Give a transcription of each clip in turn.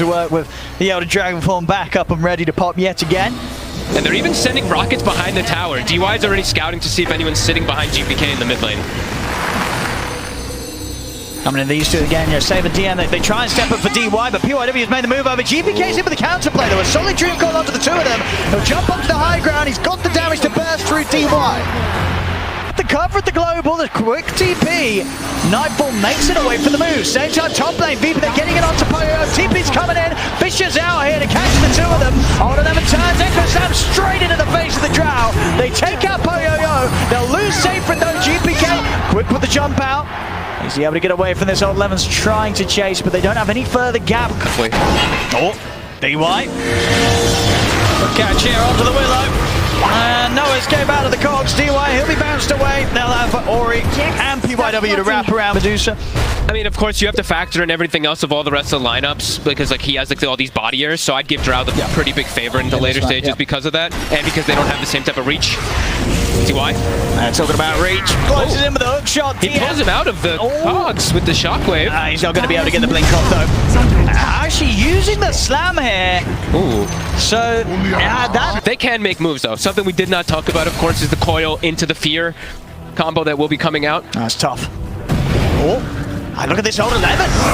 to work with the Elder Dragon form back up and ready to pop yet again. And they're even sending rockets behind the tower. DY is already scouting to see if anyone's sitting behind GPK in the mid lane. Coming in these two again, Save and DM, they try and step up for DY, but PYW has made the move over. GPK's in with the counterplay. There was solid dream call onto the two of them. He'll jump onto the high ground. He's got the damage to burst through DY. The cover at the global, the quick TP. Nightfall makes it away from the move. Same time, top lane, VP, they're getting it onto Poyo. TP's coming in. Fisher's out here to catch the two of them. All of them in turns. Echo Slam straight into the face of the Drow. They take out Poyo. They'll lose Sacred though. GPK quick with the jump out. Is he able to get away from this? Old Lemon's trying to chase, but they don't have any further gap. Oh, DY. Good catch here onto the Willow. And no escape out of the cogs. DY, he'll be bounced away. They'll have Ori and PYW to wrap around Medusa. I mean, of course, you have to factor in everything else of all the rest of the lineups because, like, he has like all these body airs. So I'd give Drow the pretty big favor in the later stages because of that, and because they don't have the same type of reach. DY. Talking about reach. Closes in with a hook shot. He pulls him out of the cogs with the shockwave. He's not going to be able to get the blink off though. Actually using the slam here. Ooh. So that they can make moves though. Something we did not talk about, of course, is the coil into the fear combo that will be coming out. That's tough. Oh. Look at this old 11.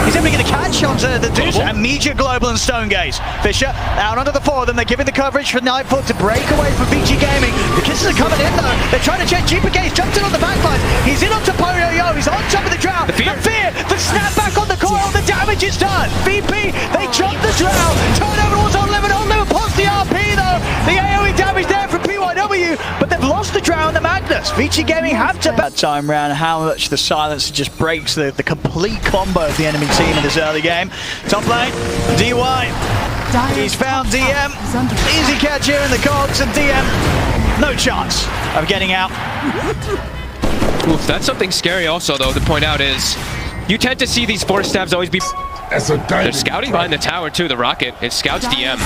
He's able to get the catch onto the Deuce. Immediate global and Stone Gaze. Fisher out onto the four of them. They're giving the coverage for Nightfall to break away from VG Gaming. The kisses are coming in though. They're trying to check GPK. He's jumped in on the backlines. He's in onto Poyo. He's on top of the Drow. The fear. The snapback on the coil. The damage is done. VP. They jump the Drow. Turn over towards Old Lemon. Old Lemon pulls the RP though. The AoE damage there from PYW. But they've lost the Drow and the Magnus. VG Gaming have to that time round how much the silence just breaks the complete combo of the enemy team in this early game. Top lane, DY. He's found DM. Easy catch here in the cogs, and DM, no chance of getting out. Oof, that's something scary also, though, to point out is you tend to see these force stabs always be... They're scouting behind the tower, too, the rocket. It scouts DM.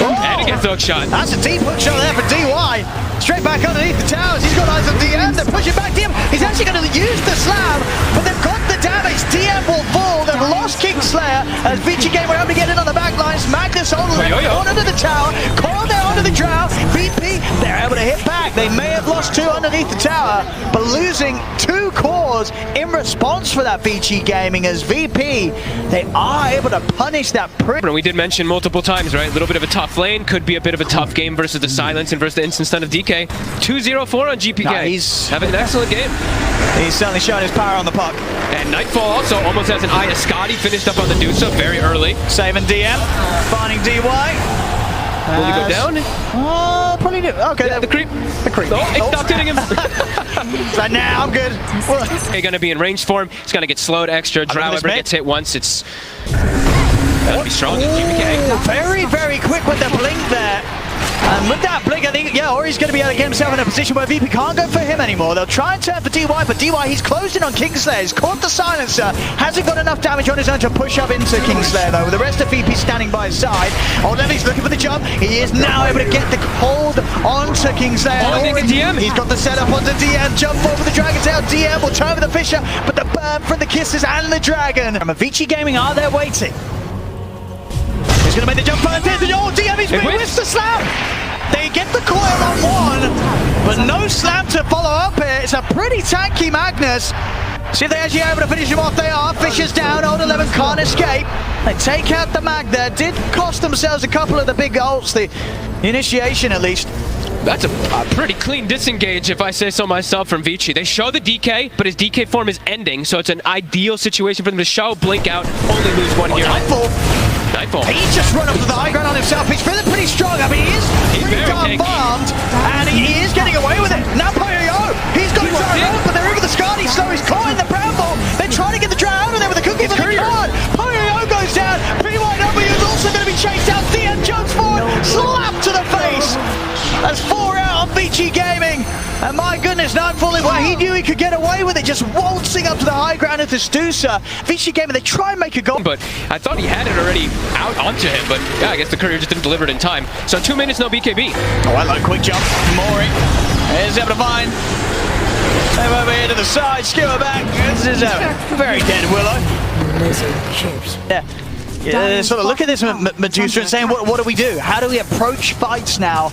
And it gets the hook shot. That's a deep hook shot there for DY. Straight back underneath the towers. He's got eyes on DM. They're pushing back DM. He's actually going to use the slam, but they've got the damage. DM will fall. They've lost Kingslayer as VG Game were able to get in on the back lines. Magnus onto the tower. Coil there onto the Drow. VP, they're able to hit back. They may have lost two underneath the tower, but losing two cores in response for that VG Gaming as VP, they are able to punish that. We did mention multiple times, right? A little bit of a tough lane, could be a bit of a tough game versus the silence and versus the instant stun of DK. 2-0-4 on GPK. No, he's having an excellent game. He's certainly showing his power on the puck. And Nightfall also almost has an eye of Scotty finished up on the Dusa very early. Saving DM, finding DY. Will he go down? Oh, probably do. Okay, yeah, the creep. Oh, it stopped hitting him. But now I'm good. He's going to be in range for him. He's going to get slowed extra. Drow ever gets hit once, it's... That'll be strong as GPK. Very, very quick with the blink there. And with that blink, I think, Ori's going to be able to get himself in a position where VP can't go for him anymore. They'll try and turn for DY, but DY, he's closed in on Kingslayer. He's caught the silencer. Hasn't got enough damage on his own to push up into Kingslayer, though. With the rest of VP standing by his side. Old Levy's looking for the jump. He is now able to get the hold onto Kingslayer. DM. He's got the setup onto DM. Jump forward for the Dragon's Tail. DM will turn for the Fisher, but the burn from the kisses and the Dragon. From Avicii Gaming are there waiting. He's going to make the jump first. Oh, DM, he's missed the slam. They get the coil on one, but no slam to follow up here. It's a pretty tanky Magnus. See if they're actually able to finish him off. They are. Fisher's down. Old 11 can't escape. They take out the Mag there. Did cost themselves a couple of the big ults. The initiation, at least. That's a pretty clean disengage, if I say so myself, from Vici. They show the DK, but his DK form is ending, so it's an ideal situation for them to show, blink out, only lose one hero. Nightfall. He's just run up to the high ground on himself. He's feeling pretty strong. I mean, he's pretty darn farmed, and he is getting away with it. Now Poyo, he's got his own up, but they're over the Scotty, so he's caught in the bramble. They're trying to get the Drow out of there with the cookie, but they can't. Poyo goes down. PYW is also going to be chased out. DM jumps forward, slap to the face. That's 4 out on VG Gaming. And my goodness, Nightfall, well, he knew he could get away with it, just waltzing up to the high ground into Stusa. VG Gaming, they try and make a goal. But I thought he had it already out onto him, but yeah, I guess the courier just didn't deliver it in time. So 2 minutes, no BKB. Oh, I like quick jump. Mori is able to find. They over here to the side, skewer back. This is a very dead Willow. Yeah. Yeah, sort of look at this Medusa and saying, what do we do? How do we approach fights now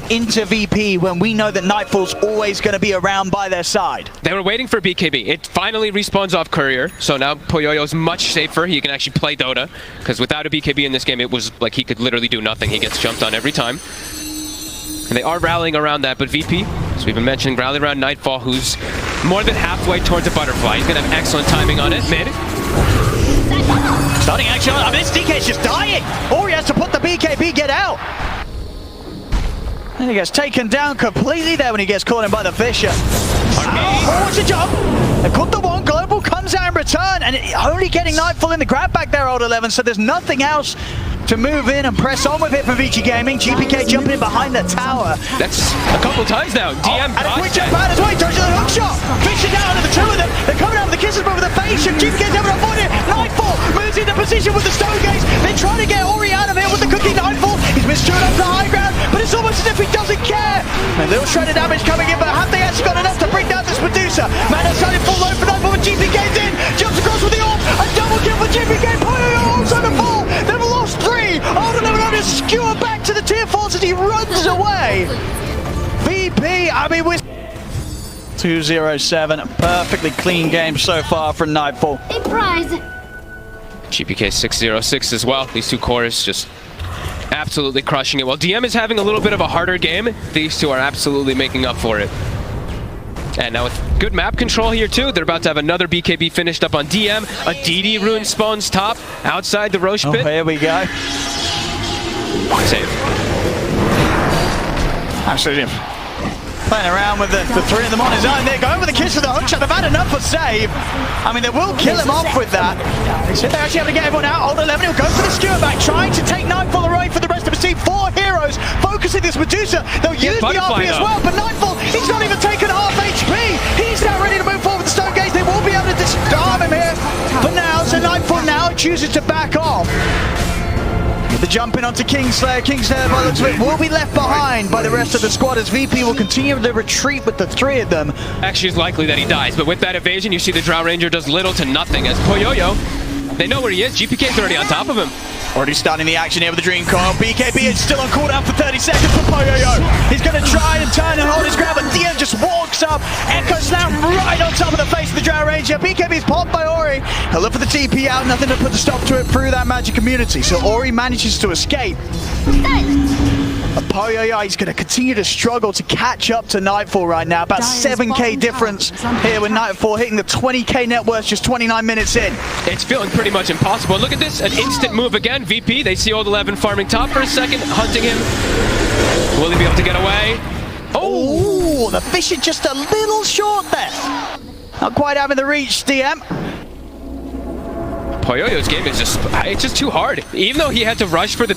into VP when we know that Nightfall's always going to be around by their side? They were waiting for BKB. It finally respawns off Courier, so now Poyoyo's much safer. He can actually play Dota, because without a BKB in this game, it was like he could literally do nothing. He gets jumped on every time. And they are rallying around that, but VP, as we've been mentioning, rallying around Nightfall, who's more than halfway towards a butterfly. He's going to have excellent timing on it. Mid. Starting action. I mean, this DK's just dying. Or he has to put the BKB, get out. And he gets taken down completely there when he gets caught in by the Fisher. Oh, what's a jump? They got the one. Global comes out in return, and only getting Nightfall in the grab back there, Old 11, so there's nothing else to move in and press on with it for Vici Gaming. GPK jumping in behind the tower. That's a couple times now. DM and a quick jump out as well. He touches the hook shot. Fisher down to the two of them. They're coming out with the kisses, but with the face shift. GPK's having a point here. Nightfall moves into position with the stone gates. They're trying to get Ori out of here with the cookie Nightfall. He's been stirred up to high ground, but it's almost as if he doesn't care. A little shred of damage coming in, but have they actually got enough to bring down this Medusa? Mana starting full low for Nightfall, but GPK's in. Jumps across with the orb. A double kill for GPK. Also the fall. They've lost three. Old 11 to skewer back to the tier 4s as he runs away. VP, I mean, we're 2-0-7. Perfectly clean game so far from Nightfall. A prize. GPK 6-0-6 as well. These two cores just absolutely crushing it. While DM is having a little bit of a harder game, these two are absolutely making up for it. And now with good map control here too, they're about to have another BKB finished up on DM. A DD rune spawns top, outside the Roche pit. Here we go. Save. Absolutely. Playing around with the three of them on his own. They're going with the kiss for the hook shot. They've had enough for save. I mean, they will kill him off with that. So they're actually able to get everyone out. Old 11 will go for the skewer back, trying to take Nightfall away for the rest of his team. 4 heroes focusing this Medusa. They'll use the RP as well, but Nightfall, he's not even taken half HP. He's now ready to move forward with the stone gaze. They will be able to disarm him here for now. So Nightfall now chooses to back off. The jumping onto Kingslayer. Kingslayer, by the looks of it, will be left behind by the rest of the squad as VP will continue to retreat with the three of them. Actually, it's likely that he dies, but with that evasion, you see the Drow Ranger does little to nothing as Poyoyo, they know where he is. GPK's already on top of him. Already starting the action here with the Dream Coil. BKB is still on cooldown for 30 seconds for Poyoyo. He's going to try and turn and hold his ground, but DM just walks up. Echo Slam right on top of the face of the Drow Ranger. BKB's popped by Ori. He'll look for the TP out, nothing to put a stop to it through that magic community. So Ori manages to escape. But Poyoyo is going to continue to struggle to catch up to Nightfall right now. About 7k difference here with Nightfall hitting the 20k net worth just 29 minutes in. It's feeling pretty much impossible. Look at this, an instant move again. VP, they see Old 11 farming top for a second, hunting him. Will he be able to get away? Oh, the Fisher just a little short there. Not quite having the reach, DM. Poyoyo's game is it's just too hard. Even though he had to rush for the...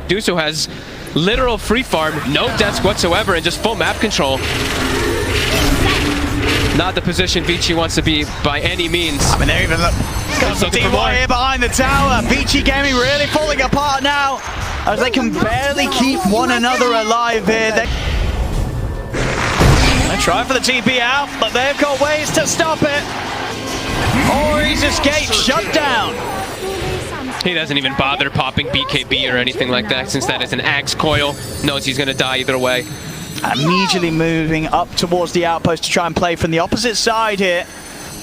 Duso has literal free farm, no deaths whatsoever, and just full map control. Not the position Vici wants to be by any means. I mean, they're even DY here behind the tower. Vici Gaming really falling apart now as they can barely keep one another alive here. They try for the TP out, but they've got ways to stop it. Ori's escape shut down. He doesn't even bother popping BKB or anything like that, since that is an Axe Coil. Knows he's going to die either way. Immediately moving up towards the outpost to try and play from the opposite side here.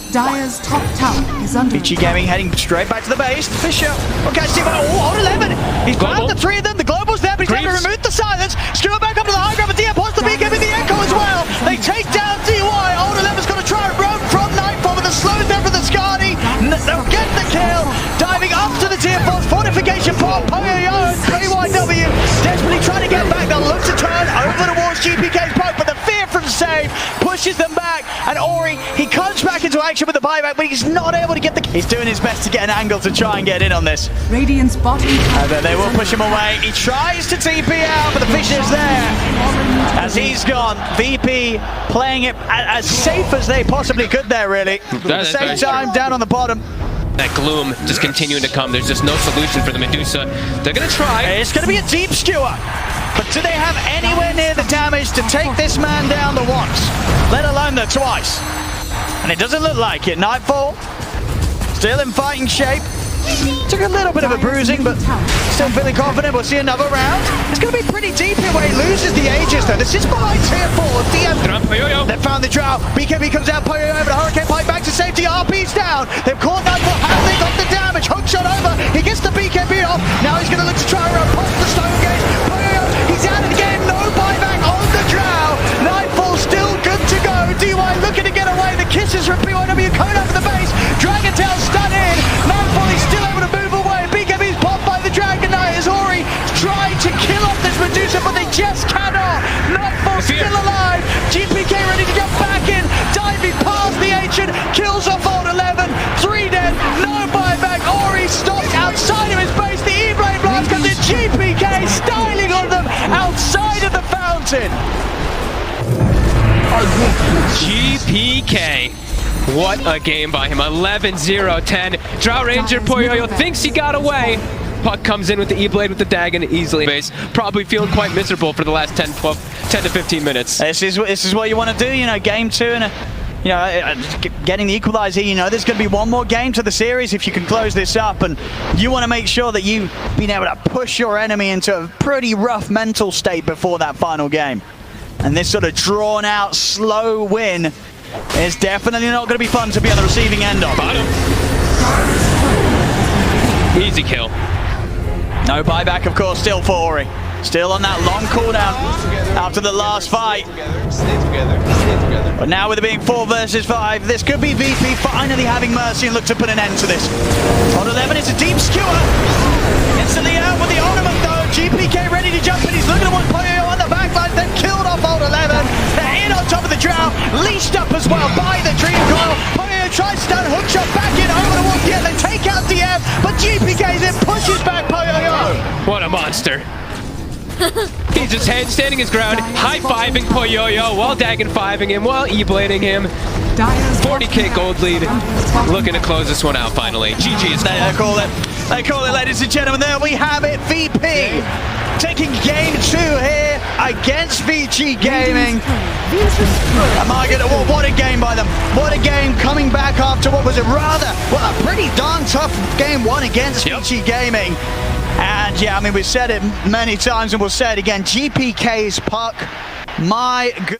Dire's top tower is under Vici Gaming heading straight back to the base. Fisher. Okay, Steve. Oh, 11. He's found the three of them. The Global's there, but he's able to remove the silence. Skewer back up to the high ground, but DM wants the BKB, the Echo as well. They take down DY. Old 11's going to try and run from Nightfall with a slow down for the Skadi. They'll get the kill. Diving up to the tier 4's fortification pop. Poyoyo and KYW desperately trying to get back. They'll look to turn over towards GPK's poke, but the fear from save pushes them back. And Ori, he comes back into action with the buyback, but he's not able to get the... He's doing his best to get an angle to try and get in on this. Radiant's bottom tower. They will push him away. He tries to TP out, but the Fisher's there. As he's gone, VP playing it as safe as they possibly could there, really. At the same time, down on the bottom. That gloom just continuing to come. There's just no solution for the Medusa. They're going to try. It's going to be a deep skewer. But do they have anywhere near the damage to take this man down the once, let alone the twice? And it doesn't look like it. Nightfall, still in fighting shape. Took a little bit of a bruising, but still feeling confident. We'll see another round. It's going to be pretty deep here where he loses the Aegis, though. This is by tier 4. DM. They've found the Drow. BKB comes out. Poyo over the Hurricane Pipe back to safety. RP's down. They've caught Nightfall. How they got the damage? Hook shot over. He gets the BKB off. Now he's going to look to try and past the Stone Gate. Poyo, he's out of the game. No buyback on the Drow. Nightfall still good to go. DY looking to get away. The kisses from PYW coming over the base. Dragon Tail stun in. Nightfall, he's still able to move away. BKB's popped by the Dragon Knight as Ori trying to kill off this Medusa, but they just cannot. Nightfall still alive. GPK ready to jump back in. Diving past the Ancient. Kills off Old 11. 3 dead. No buyback. Ori stopped outside of his base. The E-Blade Blast comes in. GPK styling on them outside of the fountain. GPK. What a game by him. 11-0-10. Drow Ranger Poyoyo thinks he got away. Puck comes in with the E-Blade with the Dagon easily. Base probably feeling quite miserable for the last 10 to 15 minutes. This is what you want to do, you know, game 2 and getting the equalizer. You know, there's going to be one more game to the series if you can close this up, and you want to make sure that you've been able to push your enemy into a pretty rough mental state before that final game. And this sort of drawn out slow win is definitely not going to be fun to be on the receiving end of. Bottom. Easy kill. No buyback, of course, still for Ori. Still on that long cooldown after the last fight. But now with it being 4 versus 5, this could be VP finally having mercy and look to put an end to this. Old 11 is a deep skewer. Instantly out with the ornament though. GPK ready to jump in. He's looking at one Poyo on the backline. They've killed off Old 11. They're in on top of the Drow. Leashed up as well by the Dream Coil. Poyo tries to stun, hook shot back in over towards the end. They take out DM, but GPK's in, pushes back Poyo. What a monster. He's just standing his ground, high-fiving Poyoyo while Dagon-5ing him, while E-blading him. 40k gold lead. Looking to close this one out finally. GG's. They call it, ladies and gentlemen. There we have it. VP taking game 2 here against VG Gaming. What a game by them. What a game coming back after what was a a pretty darn tough game 1 against VG Gaming. And yeah, I mean, we've said it many times and we'll say it again. GPK's puck, my good.